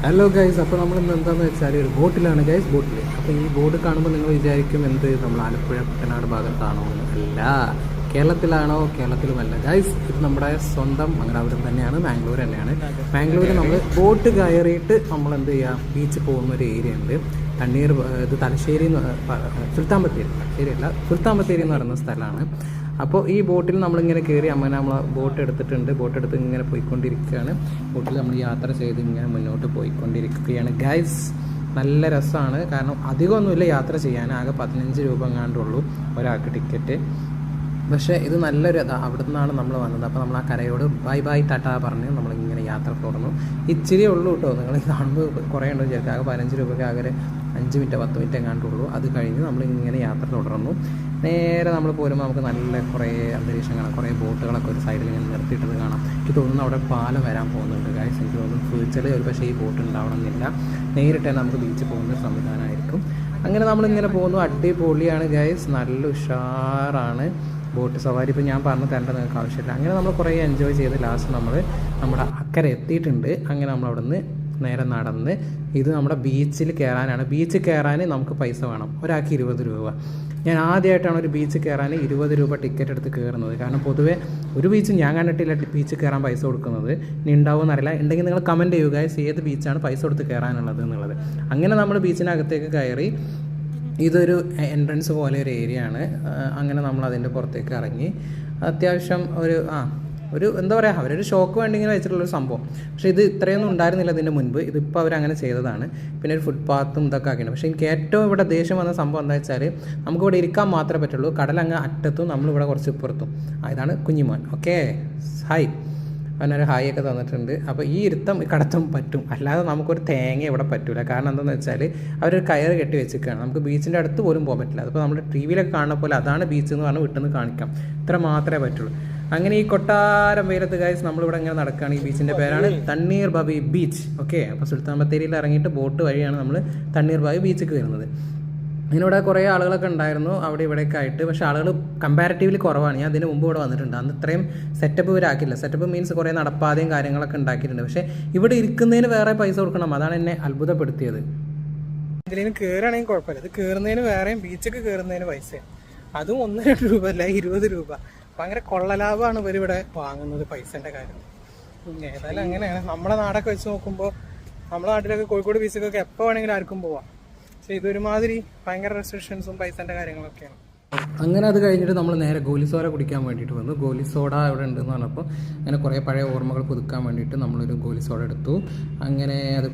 Hello guys, അപ്പോൾ നമ്മൾ ഇന്ന് എന്താണെന്ന് വെച്ചാൽ ഒരു ബോട്ടിലാണ് ഗൈസ്. ബോട്ടിൽ അപ്പോൾ ഈ ബോർഡ് കാണുമ്പോൾ നിങ്ങൾ വിചാരിക്കും എന്ത് നമ്മൾ ആലപ്പുഴ കുട്ടനാട് ഭാഗത്താണോ എന്ന്. അല്ല, കേരളത്തിലാണോ? കേരളത്തിലുമല്ല ഗൈസ്. ഇത് നമ്മുടെ സ്വന്തം മംഗലാപുരം തന്നെയാണ്, മാംഗ്ലൂർ തന്നെയാണ്. മാംഗ്ലൂർ നമ്മൾ ബോട്ട് കയറിയിട്ട് നമ്മൾ എന്ത് ചെയ്യുക, ബീച്ചിൽ പോകുന്ന ഒരു ഏരിയ ഉണ്ട്. തണ്ണീർ, ഇത് തലശ്ശേരി, സുൽത്താൻ ബത്തേരി, ശരിയല്ല, സുൽത്താൻ ബത്തേരി എന്ന് പറയുന്ന സ്ഥലമാണ്. അപ്പോൾ ഈ ബോട്ടിൽ നമ്മളിങ്ങനെ കയറി നമ്മൾ ബോട്ട് എടുത്തിട്ടുണ്ട്. ബോട്ട് എടുത്ത് ഇങ്ങനെ പോയിക്കൊണ്ടിരിക്കുകയാണ്. ബോട്ടിൽ നമ്മൾ യാത്ര ചെയ്ത് ഇങ്ങനെ മുന്നോട്ട് പോയിക്കൊണ്ടിരിക്കുകയാണ് ഗൈസ്. നല്ല രസമാണ്. കാരണം അധികമൊന്നുമില്ല യാത്ര ചെയ്യാൻ, ആകെ 15 രൂപ എങ്ങാണ്ടുള്ളൂ ഒരാൾക്ക് ടിക്കറ്റ്. പക്ഷേ ഇത് നല്ലൊരു അവിടെ നിന്നാണ് നമ്മൾ വന്നത്. അപ്പോൾ നമ്മൾ ആ കരയോട് ബൈ ബൈ ടാറ്റ പറഞ്ഞ് നമ്മളിങ്ങനെ യാത്ര തുടർന്നു. ഇച്ചിരി ഉള്ളൂ കേട്ടോ, നിങ്ങൾ കാണുമ്പോൾ കുറേ ഉണ്ടോ വിചാരിക്കും. ആകെ 15 രൂപയ്ക്ക് ആകെ 5 മിനിറ്റ് 10 മിനിറ്റ് എങ്ങാണ്ടുള്ളൂ. അത് കഴിഞ്ഞ് നമ്മളിങ്ങനെ യാത്ര തുടർന്നു. നേരെ നമ്മൾ പോരുമ്പോൾ നമുക്ക് നല്ല കുറേ അന്തരീക്ഷം കാണാം. കുറേ ബോട്ടുകളൊക്കെ ഒരു സൈഡിൽ ഇങ്ങനെ നിർത്തിയിട്ടത് കാണാം. എനിക്ക് തോന്നുന്നു അവിടെ പാലം വരാൻ പോകുന്നുണ്ട് ഗൈസ്. എനിക്ക് തോന്നുന്നു ഫ്യൂച്ചറിൽ ഒരു പക്ഷേ ഈ ബോട്ട് ഉണ്ടാവണമെന്നില്ല, നേരിട്ട് തന്നെ നമുക്ക് ബീച്ചിൽ പോകുന്ന സംവിധാനമായിരിക്കും. അങ്ങനെ നമ്മളിങ്ങനെ പോകുന്നു. അടിപൊളിയാണ് ഗൈസ്, നല്ല ഉഷാറാണ് ബോട്ട് സവാരി. ഇപ്പോൾ ഞാൻ പറഞ്ഞു തരേണ്ട നിങ്ങൾക്ക് ആവശ്യമില്ല. അങ്ങനെ നമ്മൾ കുറേ എൻജോയ് ചെയ്ത് ലാസ്റ്റ് നമ്മൾ നമ്മുടെ അക്കരെ എത്തിയിട്ടുണ്ട്. അങ്ങനെ നമ്മളവിടെ നിന്ന് നേരെ നടന്ന്, ഇത് നമ്മുടെ ബീച്ചിൽ കയറാനാണ്. ബീച്ചിൽ കയറാൻ നമുക്ക് പൈസ വേണം, ഒരാൾക്ക് 20 രൂപ. ഞാൻ ആദ്യമായിട്ടാണ് ഒരു ബീച്ചിൽ കയറാൻ 20 രൂപ ടിക്കറ്റ് എടുത്ത് കയറുന്നത്. കാരണം പൊതുവേ ഒരു ബീച്ച് ഞാൻ കണ്ടിട്ടില്ല ബീച്ചിൽ കയറാൻ പൈസ കൊടുക്കുന്നത്. ഇനി ഉണ്ടാവുമെന്നറിയില്ല, ഉണ്ടെങ്കിൽ നിങ്ങൾ കമൻറ്റ് ചെയ്യുക ഏത് ബീച്ചാണ് പൈസ കൊടുത്ത് കയറാനുള്ളത് എന്നുള്ളത്. അങ്ങനെ നമ്മൾ ബീച്ചിനകത്തേക്ക് കയറി. ഇതൊരു എൻട്രൻസ് പോലെ ഒരു ഏരിയ ആണ്. അങ്ങനെ നമ്മൾ അതിൻ്റെ പുറത്തേക്ക് ഇറങ്ങി. അത്യാവശ്യം ഒരു എന്താ പറയുക, അവരൊരു ഷോക്ക് വേണ്ടി ഇങ്ങനെ വെച്ചിട്ടുള്ളൊരു സംഭവം. പക്ഷേ ഇത് ഇത്രയൊന്നും ഉണ്ടായിരുന്നില്ല ഇതിൻ്റെ മുൻപ്. ഇതിപ്പോൾ അവരങ്ങനെ ചെയ്തതാണ്. പിന്നെ ഒരു ഫുട്പാത്തും ഇതൊക്കെ ആക്കിയിട്ടുണ്ട്. പക്ഷേ എനിക്ക് ഏറ്റവും ഇവിടെ ദേഷ്യം വന്ന സംഭവം എന്താ വെച്ചാൽ, നമുക്കിവിടെ ഇരിക്കാൻ മാത്രമേ പറ്റുള്ളൂ. കടലങ്ങ് അറ്റത്തും നമ്മളിവിടെ കുറച്ച് ഇപ്പുറത്തും. ഇതാണ് കുഞ്ഞിമോൻ. Okay, hi. അവനൊരു ഹായ് ഒക്കെ തന്നിട്ടുണ്ട്. അപ്പോൾ ഈ ഇരുത്തം കടത്തം പറ്റും, അല്ലാതെ നമുക്കൊരു തേങ്ങ ഇവിടെ പറ്റില്ല. കാരണം എന്താണെന്ന് വെച്ചാൽ അവരൊരു കയറ് കെട്ടി വെച്ചിരിക്കുകയാണ്. നമുക്ക് ബീച്ചിൻ്റെ അടുത്ത് പോലും പോകാൻ പറ്റില്ല. അതിപ്പോൾ നമ്മൾ ടി വിയിലൊക്കെ കാണുന്ന പോലെ അതാണ് ബീച്ച് എന്ന് പറഞ്ഞ് വിട്ടെന്ന് കാണിക്കാം. ഇത്ര മാത്രമേ പറ്റുള്ളൂ. അങ്ങനെ ഈ കൊട്ടാരം വെയിലത്ത് ഗൈസ് നമ്മളിവിടെ ഇങ്ങനെ നടക്കുകയാണ്. ഈ ബീച്ചിൻ്റെ പേരാണ് തണ്ണീർ ബാവി ബീച്ച്. ഓക്കെ, അപ്പോൾ സുൽത്താൻ ബത്തേരിയിൽ ഇറങ്ങിയിട്ട് ബോട്ട് വഴിയാണ് നമ്മൾ തണ്ണീർ ബാവി ബീച്ചിലേക്ക് വരുന്നത്. അതിനിവിടെ കുറേ ആളുകളൊക്കെ ഉണ്ടായിരുന്നു അവിടെ ഇവിടെയൊക്കെ ആയിട്ട്. പക്ഷേ ആളുകൾ കമ്പാരിറ്റീവ്ലി കുറവാണ്. ഞാൻ അതിന് മുമ്പ് ഇവിടെ വന്നിട്ടുണ്ട്, അന്ന് ഇത്രയും സെറ്റപ്പ് ഇവരാക്കില്ല. സെറ്റപ്പ് മീൻസ് കുറേ നടപ്പാതെയും കാര്യങ്ങളൊക്കെ ഉണ്ടാക്കിയിട്ടുണ്ട്. പക്ഷേ ഇവിടെ ഇരിക്കുന്നതിന് വേറെ പൈസ കൊടുക്കണം. അതാണ് എന്നെ അത്ഭുതപ്പെടുത്തിയത്. ഇതിന് കയറുകയാണെങ്കിൽ കുഴപ്പമില്ല, ഇത് കയറുന്നതിന് വേറെയും ബീച്ചൊക്കെ കയറുന്നതിന് പൈസ, അതും 1-2 രൂപ അല്ല, 20 രൂപ. ഭയങ്കര കൊള്ളലാഭമാണ് ഇവരിവിടെ വാങ്ങുന്നത് പൈസൻ്റെ കാര്യം. ഏതായാലും അങ്ങനെയാണ്. നമ്മുടെ നാടൊക്കെ വെച്ച് നോക്കുമ്പോൾ നമ്മുടെ നാട്ടിലൊക്കെ കോഴിക്കോട് ബീച്ചൊക്കെ എപ്പോൾ വേണമെങ്കിലും ആർക്കും പോവാം. പക്ഷേ ഇതൊരുമാതിരി ഭയങ്കര റെസ്ട്രിക്ഷൻസും പൈസൻ്റെ കാര്യങ്ങളൊക്കെയാണ്. അങ്ങനെ അത് കഴിഞ്ഞിട്ട് നമ്മൾ നേരെ ഗോലിസോഡ കുടിക്കാൻ വേണ്ടിയിട്ട് വന്നു. ഗോലിസോഡ ഇവിടെ ഉണ്ടെന്ന് പറഞ്ഞപ്പോൾ അങ്ങനെ കുറേ പഴയ ഓർമ്മകൾ പുതുക്കാൻ വേണ്ടിയിട്ട് നമ്മളൊരു ഗോലിസോഡ എടുത്തു. അങ്ങനെ അത്